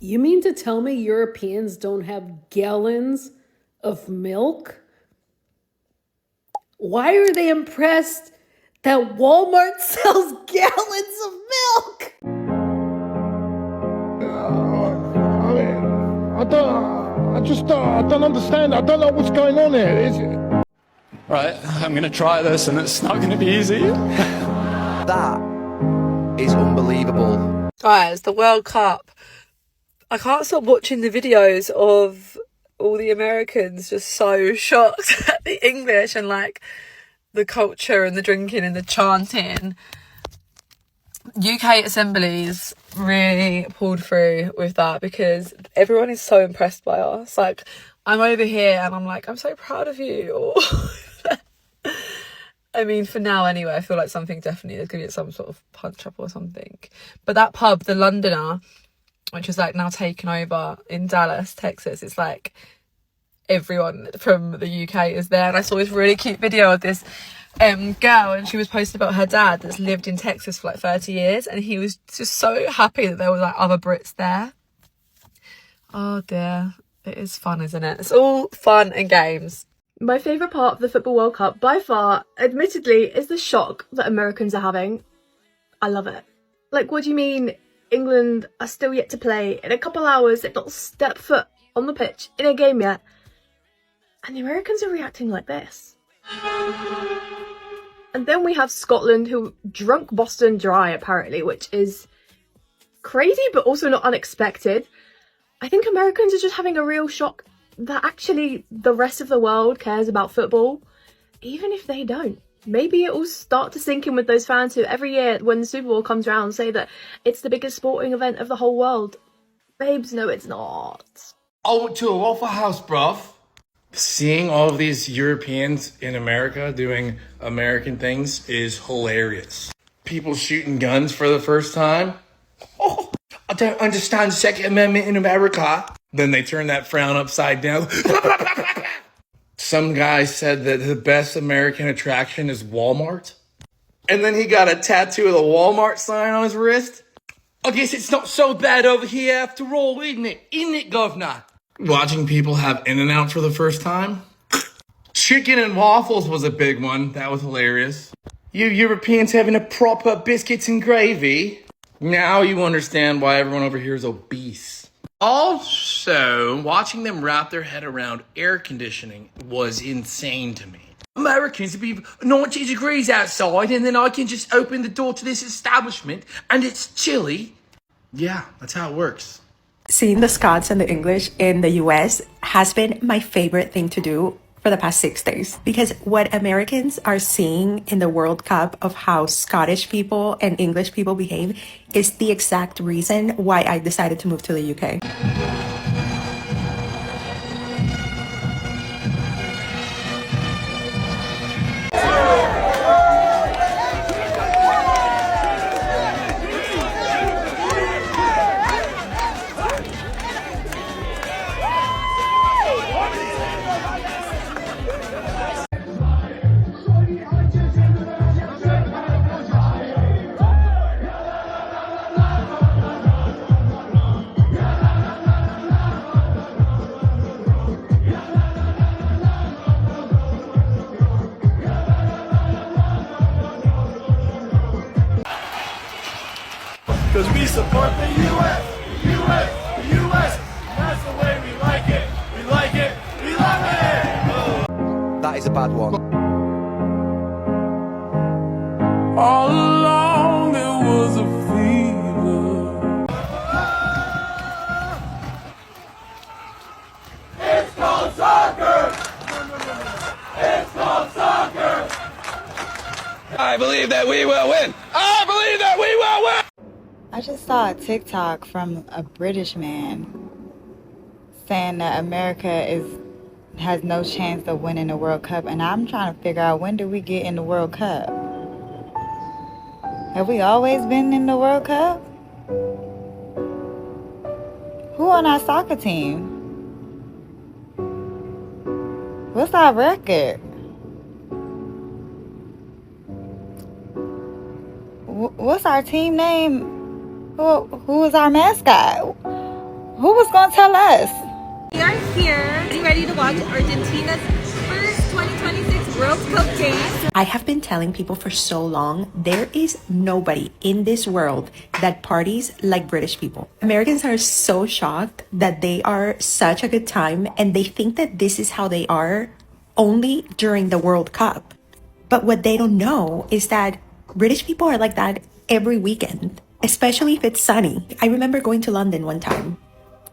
You mean to tell me Europeans don't have gallons of milk? Why are they impressed that Walmart sells gallons of milk? I don't understand. I don't know what's going on here. Is it? Right, I'm gonna try this and it's not gonna be easy. That is unbelievable. Guys, the World Cup. I can't stop watching the videos of all the Americans just so shocked at the English and like the culture and the drinking and the chanting. UK assemblies really pulled through with that because everyone is so impressed by us. Like, I'm over here and I'm like, I'm so proud of you. Or I mean, for now anyway, I feel like something definitely is going to get some sort of punch up or something. But that pub, the Londoner, which is like now taken over in Dallas, Texas, it's like everyone from the UK is there. And I saw this really cute video of this girl, and she was posting about her dad that's lived in Texas for like 30 years, and he was just so happy that there were like other Brits there. Oh dear, it is fun, isn't it? It's all fun and games. My favourite part of the Football World Cup, by far, admittedly, is the shock that Americans are having. I love it. Like, what do you mean England are still yet to play? In a couple hours, they've not stepped foot on the pitch in a game yet. And the Americans are reacting like this. And then we have Scotland, who drunk Boston dry, apparently, which is crazy, but also not unexpected. I think Americans are just having a real shock that actually the rest of the world cares about football, even if they don't. Maybe it will start to sink in with those fans who every year when the Super Bowl comes around say that it's the biggest sporting event of the whole world. Babes, no it's not. I went to a Waffle House, bruv. Seeing all of these Europeans in America doing American things is hilarious. People shooting guns for the first time. Oh, I don't understand the Second Amendment in America. Then they turn that frown upside down. Some guy said that the best American attraction is Walmart. And then he got a tattoo of the Walmart sign on his wrist. I guess it's not so bad over here after all, isn't it? Isn't it, governor? Watching people have In-N-Out for the first time. Chicken and waffles was a big one. That was hilarious. You Europeans having a proper biscuits and gravy. Now you understand why everyone over here is obese. Also, watching them wrap their head around air conditioning was insane to me. Americans, it'd be 90 degrees outside and then I can just open the door to this establishment and it's chilly. Yeah, that's how it works. Seeing the Scots and the English in the US has been my favorite thing to do for the past 6 days, because what Americans are seeing in the World Cup of how Scottish people and English people behave is the exact reason why I decided to move to the UK. Because we support the U.S., the U.S., the U.S. That's the way we like it. We like it. We love it. Oh. That is a bad one. All along there was a fever. It's called soccer. It's called soccer. I believe that we will win. I believe that we will win. I just saw a TikTok from a British man saying that America has no chance of winning the World Cup, and I'm trying to figure out, when do we get in the World Cup? Have we always been in the World Cup? Who on our soccer team? What's our record? What's our team name? Who is our mascot? Who was gonna tell us? We are here, getting ready to watch Argentina's first 2026 World Cup game. I have been telling people for so long, there is nobody in this world that parties like British people. Americans are so shocked that they are such a good time and they think that this is how they are only during the World Cup. But what they don't know is that British people are like that every weekend, especially if it's sunny. I remember going to London one time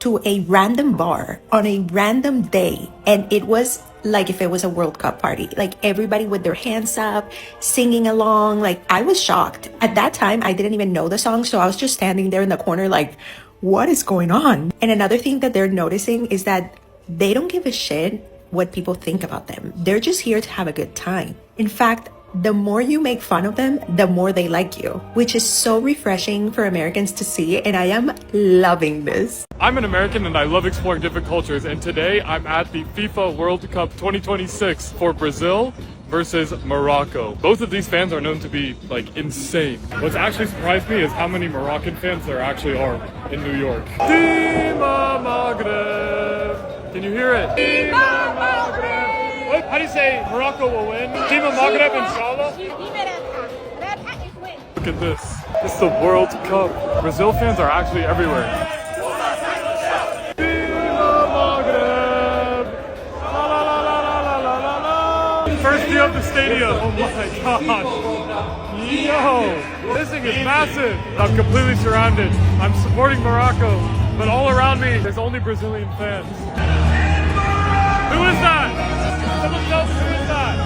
to a random bar on a random day, and it was like if it was a World Cup party, like everybody with their hands up, singing along. Like, I was shocked. At that time, I didn't even know the song, so I was just standing there in the corner like, what is going on? And another thing that they're noticing is that they don't give a shit what people think about them. They're just here to have a good time. In fact, the more you make fun of them, the more they like you, which is so refreshing for Americans to see, and I am loving this. I'm an American and I love exploring different cultures, and today I'm at the FIFA World Cup 2026 for Brazil versus Morocco. Both of these fans are known to be like insane. What's actually surprised me is how many Moroccan fans there actually are in New York. Dima Maghreb! Can you hear it? Dima Maghreb! What? How do you say Morocco will win? Dima Maghreb, inshallah? Look at this. It's the World Cup. Brazil fans are actually everywhere. First view of the stadium. Oh my gosh. Yo, this thing is massive. I'm completely surrounded. I'm supporting Morocco, but all around me, there's only Brazilian fans. Who is that? Someone tell me, who is that?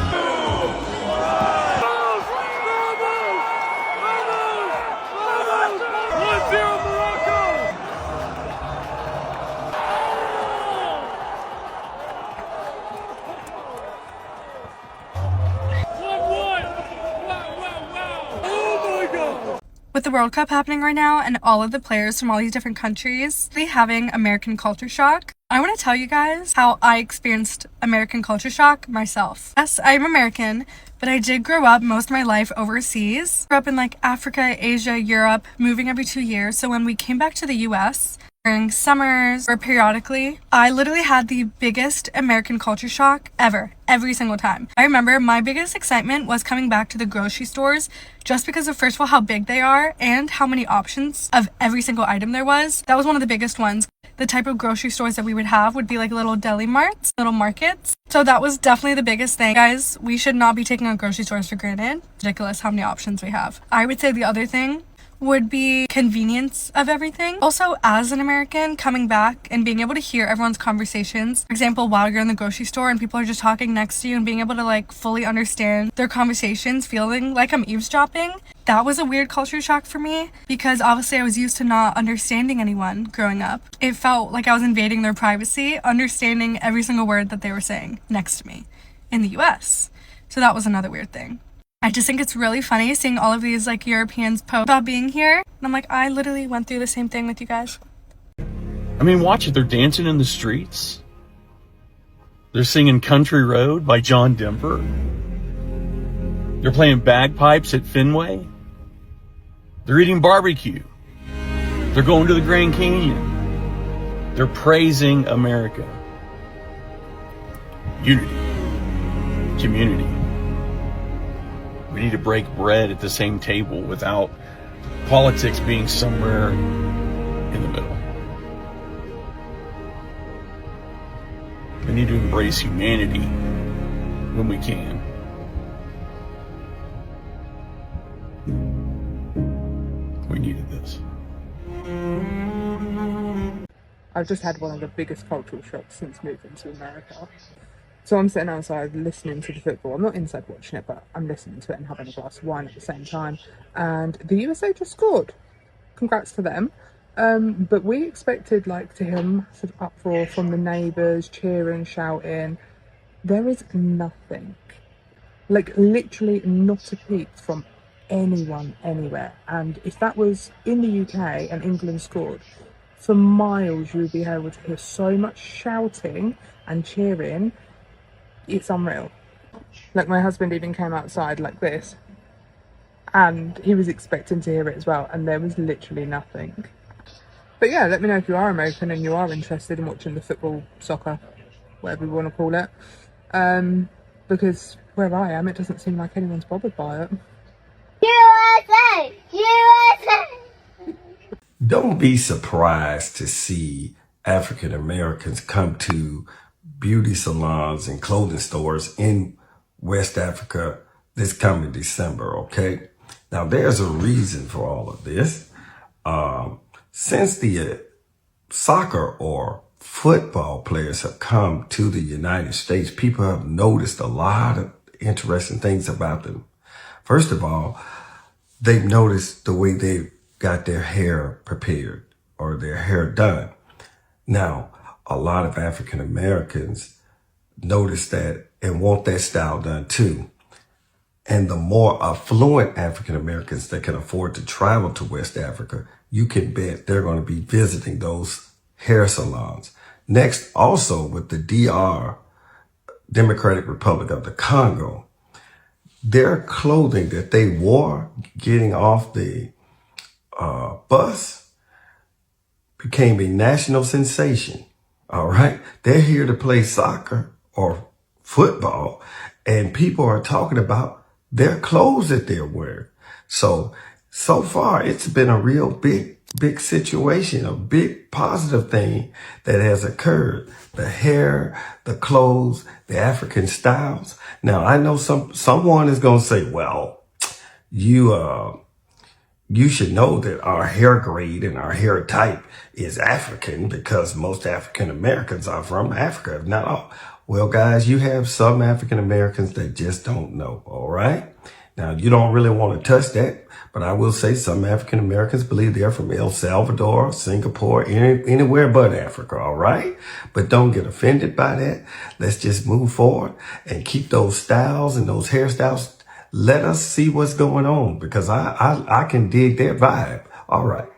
With the World Cup happening right now and all of the players from all these different countries really having American culture shock, I want to tell you guys how I experienced American culture shock myself. Yes, I'm American, but I did grow up most of my life overseas. Grew up in like Africa, Asia, Europe, moving every 2 years. So when we came back to the US during summers or periodically, I literally had the biggest American culture shock ever, every single time. I remember my biggest excitement was coming back to the grocery stores just because of, first of all, how big they are and how many options of every single item there was. That was one of the biggest ones. The type of grocery stores that we would have would be like little deli marts, little markets. So that was definitely the biggest thing. Guys, we should not be taking our grocery stores for granted. Ridiculous how many options we have. I would say the other thing would be convenience of everything. Also, as an American, coming back and being able to hear everyone's conversations, for example, while you're in the grocery store and people are just talking next to you and being able to like fully understand their conversations, feeling like I'm eavesdropping, that was a weird culture shock for me because obviously I was used to not understanding anyone growing up. It felt like I was invading their privacy, understanding every single word that they were saying next to me in the US. So that was another weird thing. I just think it's really funny seeing all of these like Europeans post about being here. And I'm like, I literally went through the same thing with you guys. I mean, watch it. They're dancing in the streets. They're singing Country Road by John Denver. They're playing bagpipes at Fenway. They're eating barbecue. They're going to the Grand Canyon. They're praising America. Unity. Community. We need to break bread at the same table without politics being somewhere in the middle. We need to embrace humanity when we can. We needed this. I've just had one of the biggest cultural shocks since moving to America. So I'm sitting outside listening to the football. I'm not inside watching it, but I'm listening to it and having a glass of wine at the same time. And the USA just scored. Congrats to them. But we expected like to hear a massive uproar from the neighbours, cheering, shouting. There is nothing. Like literally not a peep from anyone anywhere. And if that was in the UK and England scored, for miles you would be able to hear so much shouting and cheering. It's unreal. Like my husband even came outside like this and he was expecting to hear it as well, and there was literally nothing. But yeah, let me know if you are American and you are interested in watching the football, soccer, whatever you want to call it. Because where I am, it doesn't seem like anyone's bothered by it. USA! USA! Don't be surprised to see African Americans come to beauty salons and clothing stores in West Africa this coming December, okay? Now, there's a reason for all of this. Since the soccer or football players have come to the United States, people have noticed a lot of interesting things about them. First of all, they've noticed the way they got their hair prepared or their hair done. Now, a lot of African Americans notice that and want that style done too. And the more affluent African Americans that can afford to travel to West Africa, you can bet they're going to be visiting those hair salons. Next, also with the DR, Democratic Republic of the Congo, their clothing that they wore getting off the bus became a national sensation. All right. They're here to play soccer or football, and people are talking about their clothes that they're wearing. So far, it's been a real big situation, a big positive thing that has occurred. The hair, the clothes, the African styles. Now, I know someone is going to say, well, you should know that our hair grade and our hair type is African because most African Americans are from Africa, if not all. Well, guys, you have some African Americans that just don't know, all right? Now, you don't really want to touch that, but I will say some African Americans believe they're from El Salvador, Singapore, anywhere but Africa, all right? But don't get offended by that. Let's just move forward and keep those styles and those hairstyles. Let us see what's going on because I can dig their vibe. All right.